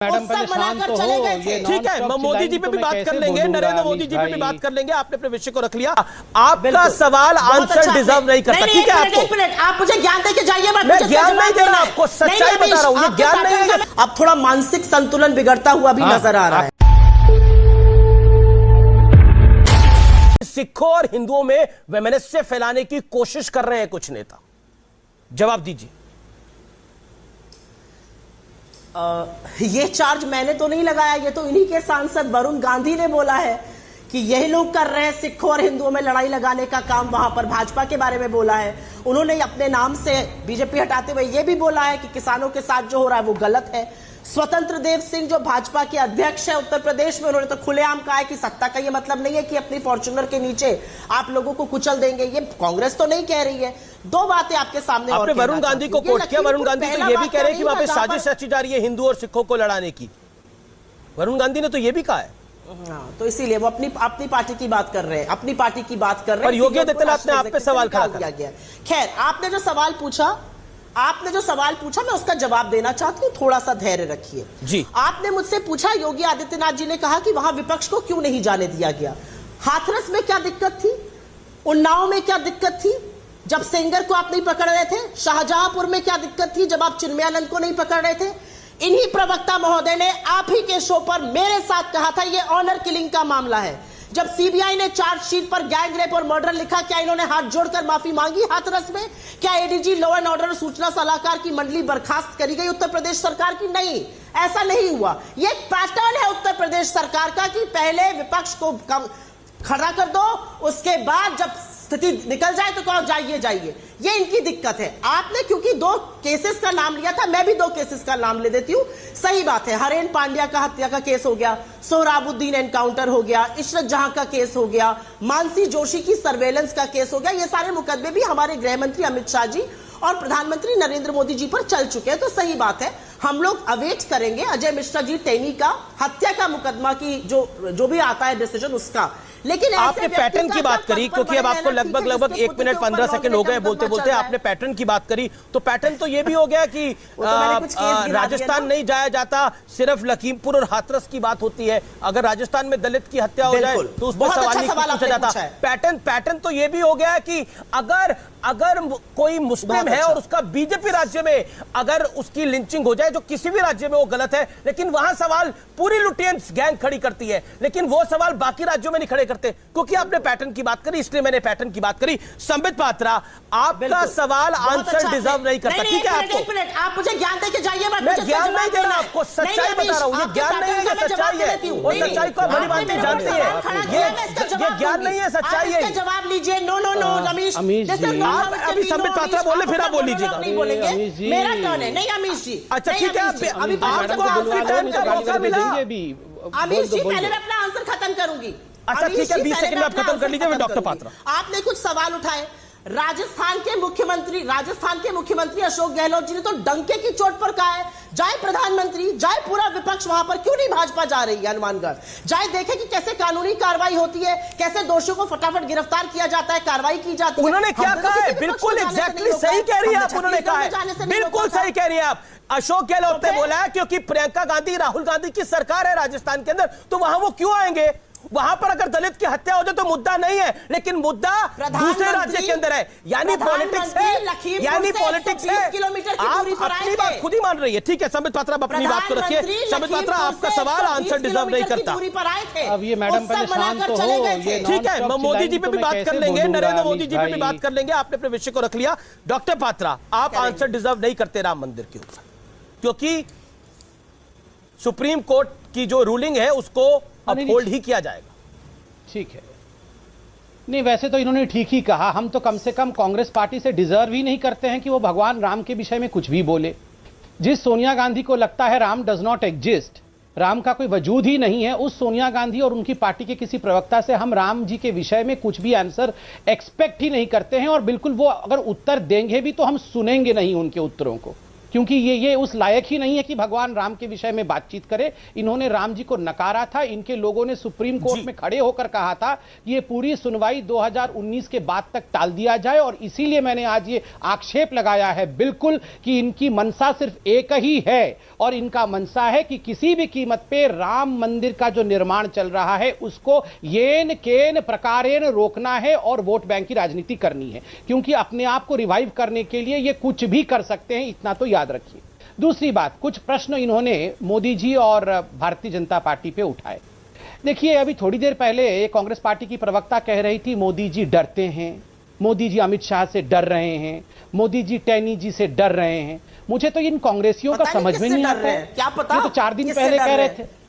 Madam पहले शांत तो हो। ये ठीक है, मोदी जी पे भी बात कर लेंगे, नरेंद्र मोदी जी पे भी बात कर लेंगे। आपने अपने विषय को रख लिया, आपका सवाल आंसर डिजर्व नहीं करता। ठीक है, आपको आप मुझे ज्ञान देके जाइए, मैं ज्ञान नहीं दे रहा, आपको सच्चाई बता रहा हूँ, ये ज्ञान नहीं है। अब थोड़ा मानसिक संतुलन बिगड़ता हुआ भी नजर आ रहा है। सिखों और हिंदुओं में वैमनस्य फैलाने की कोशिश कर रहे हैं कुछ नेता, जवाब दीजिए। ये चार्ज मैंने तो नहीं लगाया, ये तो इन्हीं के सांसद वरुण गांधी ने बोला है कि यही लोग कर रहे हैं सिखों और हिंदुओं में लड़ाई लगाने का काम। वहां पर भाजपा के बारे में बोला है उन्होंने, अपने नाम से बीजेपी हटाते हुए ये भी बोला है कि किसानों के साथ जो हो रहा है वो गलत है। स्वतंत्र देव सिंह जो भाजपा के अध्यक्ष है उत्तर प्रदेश में, उन्होंने तो खुलेआम कहा है कि सत्ता का ये मतलब नहीं है कि अपनी फॉर्च्यूनर के नीचे आप लोगों को कुचल देंगे। ये कांग्रेस तो नहीं कह रही है। दो बातें आपके सामने आपने वरुण गांधी को कोट किया। वरुण गांधी तो ये भी कह रहे हैं कि वहां पे साजिश रची जा रही है हिंदू और सिखों को लड़ाने की। वरुण गांधी ने तो ये भी कहा है। हाँ, तो इसीलिए वो अपनी पार्टी की बात कर रहे हैं, अपनी पार्टी की बात कर रहे हैं। और योगी आदित्यनाथ ने आप पे सवाल खड़ा किया गया। खैर, आपने जो सवाल पूछा मैं उसका जवाब देना चाहती हूँ, थोड़ा सा धैर्य रखिए जी। आपने मुझसे पूछा योगी आदित्यनाथ जी ने कहा कि वहां विपक्ष को क्यों नहीं जाने दिया गया। हाथरस में क्या दिक्कत थी, उन्नाव में क्या दिक्कत थी जब सेंगर को आप नहीं पकड़ रहे थे, शाहजहांपुर में क्या दिक्कत थी जब आप चिन्मयानंद को नहीं पकड़ रहे थे। इन्हीं प्रवक्ता महोदय ने आप ही के शो पर मेरे साथ कहा था ये ऑनर किलिंग का मामला है। जब सीबीआई ने चार्जशीट पर गैंग रेप और मर्डर लिखा, क्या इन्होंने हाथ जोड़कर माफी मांगी हाथरस में? क्या एडीजी लॉ एंड ऑर्डर सूचना सलाहकार की मंडली बर्खास्त करी गई उत्तर प्रदेश सरकार की? नहीं, ऐसा नहीं हुआ। ये एक पैटर्न है उत्तर प्रदेश सरकार का कि पहले विपक्ष को खड़ा कर दो, उसके बाद जब स्थिति निकल जाए तो कहो जाइए। ये इनकी दिक्कत है। आपने क्योंकि दो केसेस का नाम लिया था, मैं भी दो केसेस का नाम ले देती हूं। सही बात है, हरेन पांड्या का हत्या का केस हो गया, सोहराबुद्दीन एनकाउंटर हो गया, इशरत जहां का केस हो गया, मानसी जोशी की सर्वेलेंस का केस हो गया। ये सारे मुकदमे भी हमारे गृह मंत्री अमित शाह जी और प्रधानमंत्री नरेंद्र मोदी जी पर चल चुके हैं। तो सही बात है, हम लोग अवेट करेंगे अजय मिश्रा जी टेनी का हत्या का मुकदमा की जो भी आता है डिसीजन उसका। लेकिन आपने पैटर्न की बात करी, क्योंकि अब आपको लगभग 1 मिनट 15 सेकंड हो गए बोलते बोलते। आपने पैटर्न की बात करी, तो पैटर्न तो ये भी हो गया कि राजस्थान नहीं जाया जाता, सिर्फ लखीमपुर और हाथरस की बात होती है। अगर राजस्थान में दलित की हत्या हो जाए तो उस पर सवाल नहीं पूछा जाता। पैटर्न तो ये भी हो गया कि अगर कोई मुस्लिम है और उसका बीजेपी राज्य में अगर उसकी लिंचिंग हो जाए, जो किसी भी राज्य में वो गलत है, लेकिन वहां सवाल पूरी लुटियंस गैंग खड़ी करती है, लेकिन वो सवाल बाकी राज्यों में नहीं खड़े करते। क्योंकि आपने पैटर्न की बात करी, इसलिए मैंने पैटर्न की बात करी। संबित पात्रा, आपका सवाल आंसर डिजर्व नहीं करता। ठीक है, आप मुझे ज्ञान देके जाइए, मैं ज्ञान नहीं दे रहा, आपको सच्चाई बता रहा हूँ। ये ज्ञान नहीं है, ये सच्चाई है। वो सच्चाई को बड़ी बात नहीं जानती है। ये ज्ञान नहीं है, सच्चाई है। जवाब लीजिए। नो रमेश, आप अभी संबित पात्रा बोले, फिर आप बोल लीजिएगा। नहीं बोलेंगे, मेरा टर्न है। नहीं अमीश जी, अच्छा ठीक है, आपको आपकी टर्न का मौका मिला। अमीश जी, पहले मैं अपना आंसर खत्म करूंगी। अच्छा ठीक है, 20 सेकंड में आप खत्म कर लीजिए। डॉक्टर पात्रा, आपने कुछ सवाल उठाए। राजस्थान के मुख्यमंत्री अशोक गहलोत जी ने तो डंके की चोट पर कहा है, जाए प्रधानमंत्री, जाए पूरा विपक्ष वहां पर, क्यों नहीं भाजपा जा रही है हनुमानगढ़? जाए देखे कि कैसे कानूनी कार्रवाई होती है, कैसे दोषियों को फटाफट गिरफ्तार किया जाता है, कार्रवाई की जाती है। उन्होंने क्या कहा है? बिल्कुल एग्जैक्टली सही कह रही है आप। उन्होंने कहा है, बिल्कुल सही कह रही है आप। अशोक गहलोत ने बोला है क्योंकि प्रियंका गांधी, राहुल गांधी की सरकार है राजस्थान के अंदर, तो वहां वो क्यों आएंगे? वहां पर अगर दलित की हत्या हो जाए तो मुद्दा नहीं है, लेकिन मुद्दा दूसरे राज्य के अंदर है। यानी पॉलिटिक्स है। आप अपनी बात खुद ही मान रही है। ठीक है संबित पात्रा, आप अपनी बात को रखिए। संबित पात्रा, आपका सवाल आंसर डिजर्व नहीं करता। अब ये मैडम पहले शांत तो हो। ठीक है, मोदी जी पे भी बात कर लेंगे, नरेंद्र मोदी जी पे भी बात कर लेंगे। आपने अपने विषय को रख लिया। डॉक्टर पात्रा, आप आंसर डिजर्व नहीं करते राम मंदिर के ऊपर, क्योंकि सुप्रीम कोर्ट की जो रूलिंग है उसको अपहोल्ड ही किया जाएगा। ठीक है, नहीं वैसे तो इन्होंने ठीक ही कहा। हम तो कम से कम कांग्रेस पार्टी से डिजर्व ही नहीं करते हैं कि वो भगवान राम के विषय में कुछ भी बोले। जिस सोनिया गांधी को लगता है Ram does not exist, Ram का कोई वजूद ही नहीं है, उस सोनिया गांधी और उनकी पार्टी के किसी प्रवक्ता से हम राम जी के विषय में कुछ भी आंसर एक्सपेक्ट ही नहीं करते हैं। और बिल्कुल वो अगर उत्तर देंगे भी तो हम सुनेंगे नहीं उनके उत्तरों को। क्योंकि ये उस लायक ही नहीं है कि भगवान राम के विषय में बातचीत करे। इन्होंने राम जी को नकारा था। इनके लोगों ने सुप्रीम कोर्ट में खड़े होकर कहा था कि ये पूरी सुनवाई 2019 के बाद तक टाल दिया जाए, और इसीलिए मैंने आज ये आक्षेप लगाया है बिल्कुल कि इनकी मनसा सिर्फ एक ही है, और इनका मनसा है कि किसी भी कीमत पे राम मंदिर का जो निर्माण चल रहा है उसको येन केन प्रकारेण रोकना है और वोट बैंक की राजनीति करनी है, क्योंकि अपने आप को रिवाइव करने के लिए ये कुछ भी कर सकते हैं, इतना तो याद रखिए। दूसरी बात, कुछ प्रश्न इन्होंने मोदी जी और भारतीय जनता पार्टी पे उठाए। देखिए, अभी थोड़ी देर पहले कांग्रेस पार्टी की प्रवक्ता कह रही थी मोदी जी डरते हैं, मोदी जी अमित शाह से डर रहे हैं, मोदी जी टैनी जी से डर रहे हैं। मुझे तो इन कांग्रेसियों का समझ में नहीं आता है। क्या पता, ये तो 4 दिन पहले कह रहे थे।